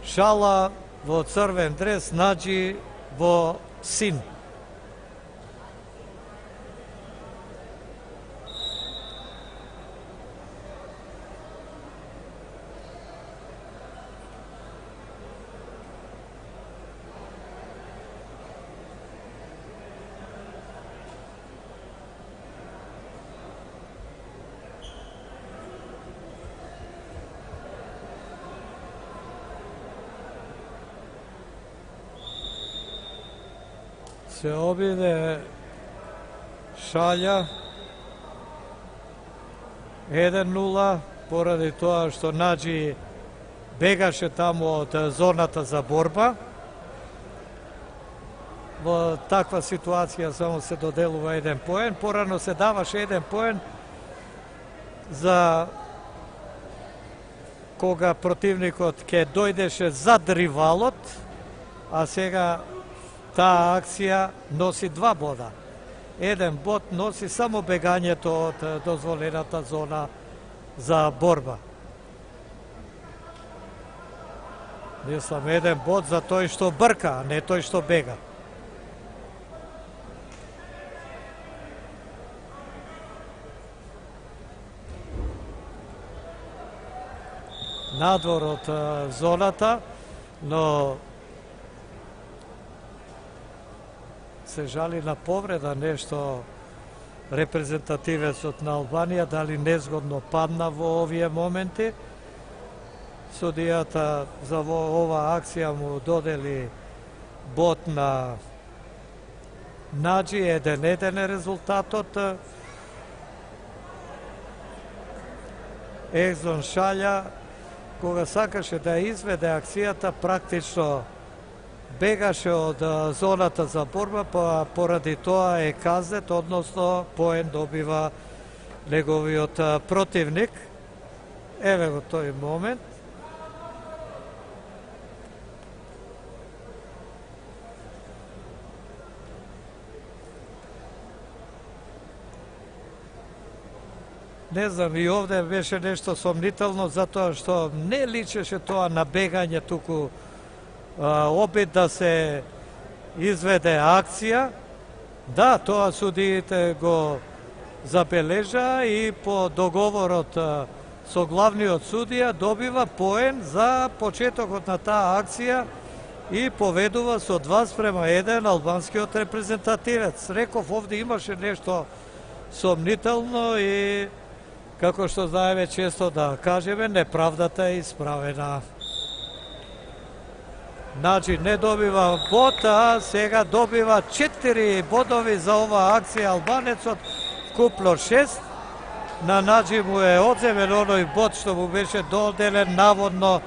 Шала во црвен дрес наđи во син. Се обиде Шалја 1-0 поради тоа што Наџи бегаше таму од зоната за борба. Во таква ситуација само се доделува 1 поен. Порано се даваше 1 поен за кога противникот ќе дојдеше зад ривалот, а сега таа акција носи 2 бода. 1 бод носи само бегањето од дозволената зона за борба. Мислам 1 бод за тој што брка, а не тој што бега. Надвор од зоната, но се жали на повреда нешто репрезентативецот на Албанија, дали незгодно падна во овие моменти. Судијата за оваа акција му додели бод на Наџи, 1-1 е резултатот. Екзон Шалја, кога сакаше да изведе акцијата, практично бегаше од зоната за борба, па поради тоа е казет, односно поен добива неговиот противник. Еве го тој момент. Не знам, и овде беше нешто сомнително, затоа што не личеше тоа на бегање, туку обид да се изведе акција. Да, тоа судиите го забележа и по договорот со главниот судија добива поен за почетокот на таа акција и поведува со 2:1 албанскиот репрезентативец. Реков, овде имаше нешто сомнително и, како што знаеме често да кажеме, неправдата е исправена. Наџи не добива бод, а сега добива 4 бодови за оваа акција албанецот, вкупно 6. На Наџи му е одземен оној бод што му беше доделен наводно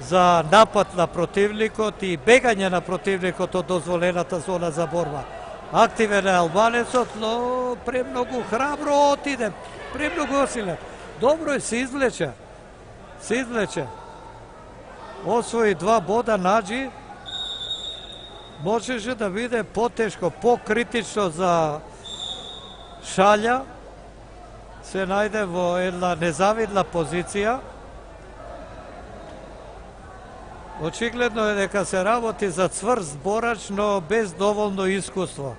за напад на противникот и бегање на противникот од дозволената зона за борба. Активен е албанецот, но премногу храбро отиде, премногу осилен. Добро е, се извлече. Освои 2 бода Наџи, можеше да биде потешко, покритично за Шалја. Се најде во една незавидна позиција. Очигледно е дека се работи за цврст борач, но без доволно искуство.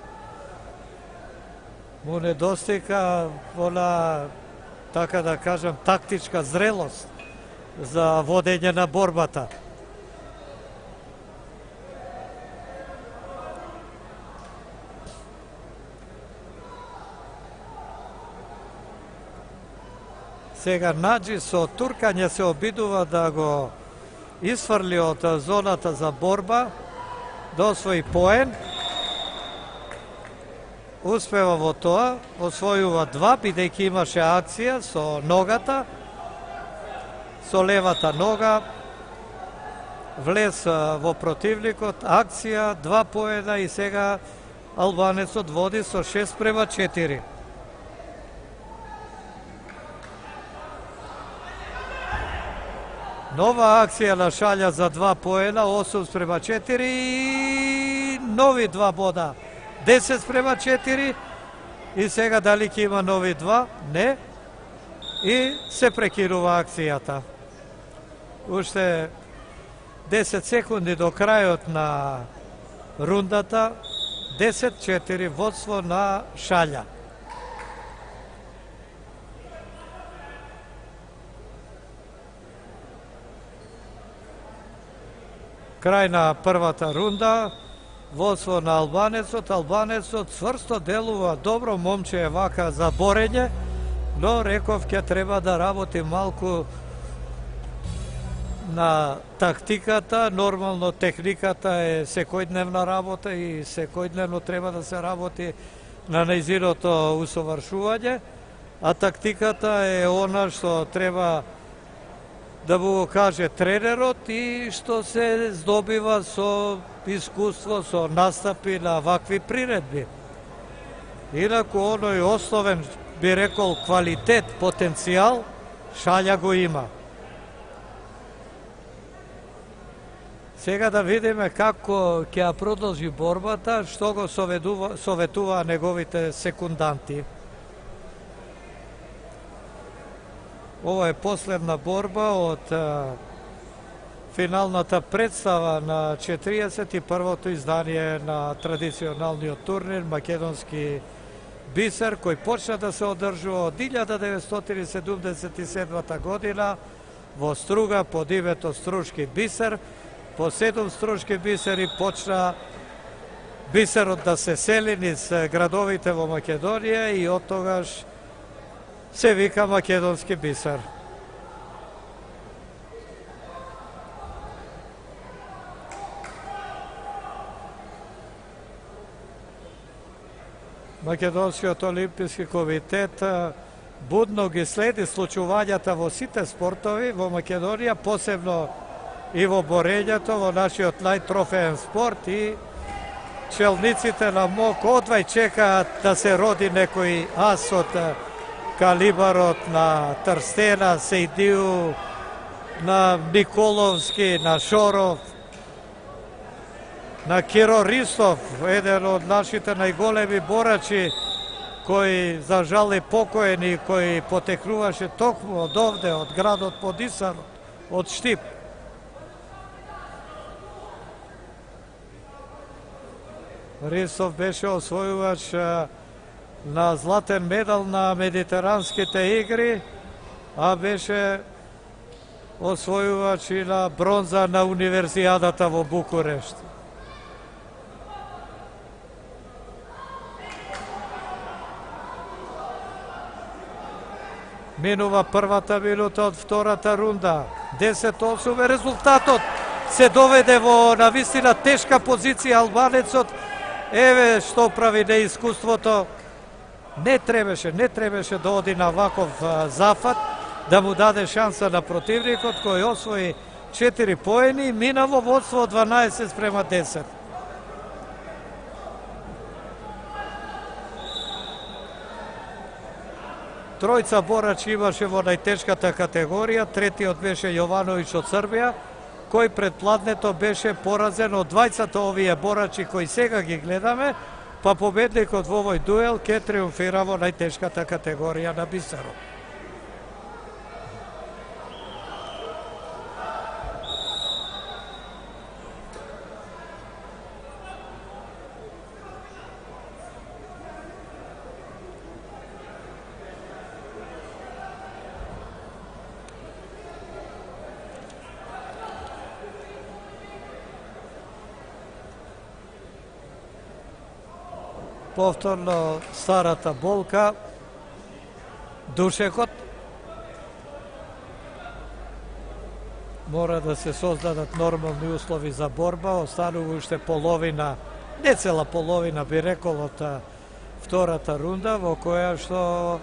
Му недостига она, така да кажам, тактичка зрелост за водење на борбата. Сега Наџи со туркање се обидува да го изфрли од зоната за борба, да освои поен. Успева во тоа, освојува 2, бидејќи имаше акција со ногата, со левата нога, влез во противникот, акција, 2 поена и сега албанецот води со 6:4. Нова акција на Шалја за 2 поена, 8:4 и нови 2 бода, 10:4. И сега дали ќе има нови 2? Не. И се прекинува акцијата. Уште 10 секунди до крајот на рундата, 10-4 водство на Шалја. Крај на првата рунда, водство на албанецот. Албанецот цврсто делува, добро момче е вака за борење, но реков ќе треба да работи малку на тактиката. Нормално техниката е секојдневна работа и секојдневно треба да се работи на нејзиното усовршување, а тактиката е она што треба да му го каже тренерот и што се здобива со искуство, со настапи на вакви приредби. Инаку оној основен, би рекол, квалитет, потенцијал, Шалја го има. Сега да видиме како ќе ја продолжи борбата, што го советува неговите секунданти. Ова е последна борба од финалната представа на 41-то издание на традиционалниот турнир Македонски бисер, кој почна да се одржува од 1977 година во Струга под името Струшки бисер. По 7 струшки бисери почна бисерот да се сели низ градовите во Македонија и од тогаш се вика Македонски бисер. Македонскиот олимписки комитет будно ги следи случувањата во сите спортови во Македонија, посебно и во борењето, во нашиот најтрофеен спорт, и челниците на МОК одвај чекаат да се роди некој ас од калибарот на Трстена, Сејдију, на Николовски, на Шоров, на Киро Ристов, еден од нашите најголеми борачи, кој за жал е покоен и кој потекнуваше токму од овде, од градот Подисар, од Штип. Ристов беше освојувач на златен медал на Медитеранските игри, а беше освојувач и на бронза на Универзијадата во Букурешт. Минува првата минута од втората рунда. 10-8 е резултатот. Се доведе во навистина тешка позиција албанецот. Еве што прави неискуството. Не требаше да оди на ваков зафат, да му даде шанса на противникот, кој освои 4 поени и мина во водство 12-10. Тројца борачи имаше во најтешката категорија. Третиот беше Јовановиќ од Србија, кој пред пладнето беше поразен од двајцата овие борачи кои сега ги гледаме, па победникот во овој дуел ќе триумфира во најтешката категорија на бисерот. Повторно старата болка, душекот. Мора да се создадат нормални услови за борба. Останува уште половина, не цела половина би рекол, од втората рунда, во која што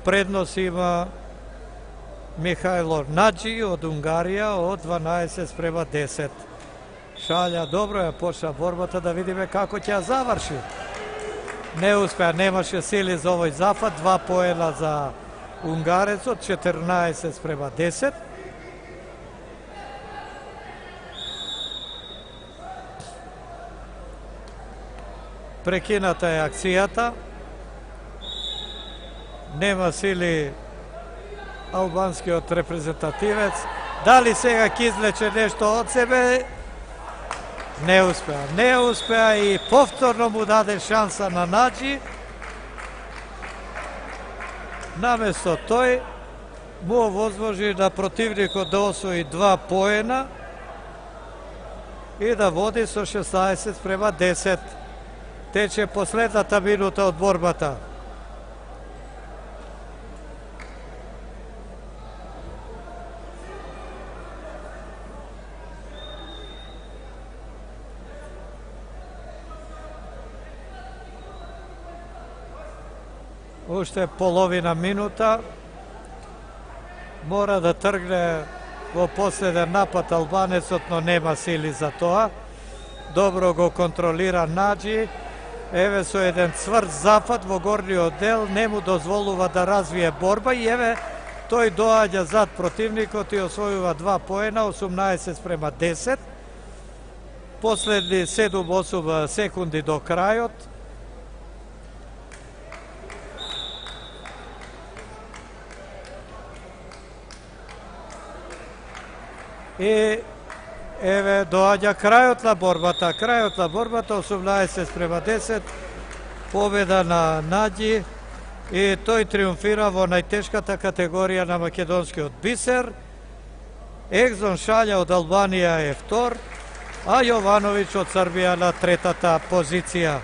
преднос има Михајло Наджи од Унгарија од 12-10. Шалја добро ја почна борбата, да видиме како ќе ја заврши. Не успеа, немаше сили за овој зафат, 2 поена за унгарецот, 14-10. Прекината е акцијата. Нема сили албанскиот репрезентативец. Дали сега ќе излече нешто од себе? Не успеа. Не успеа и повторно му даде шанса на Наџи. Наместо тој му овозможи да противникот да освои 2 поена и да води со 16-10. Тече последната минута од борбата. Уште половина минута. Мора да тргне во последен напад албанецот, но нема сили за тоа. Добро го контролира Наџи. Еве со еден цврт запад во горниот дел не му дозволува да развие борба и еве тој доаѓа зад противникот и освојува 2 поена, 18-10. Последни 7-8 секунди до крајот. И еве доаѓа крајот на борбата. Крајот на борбата 18-10. Победа на Наџи и тој триумфира во најтешката категорија на македонскиот бисер. Екзон Шаља од Албанија е втор, а Јовановиќ од Србија на третата позиција.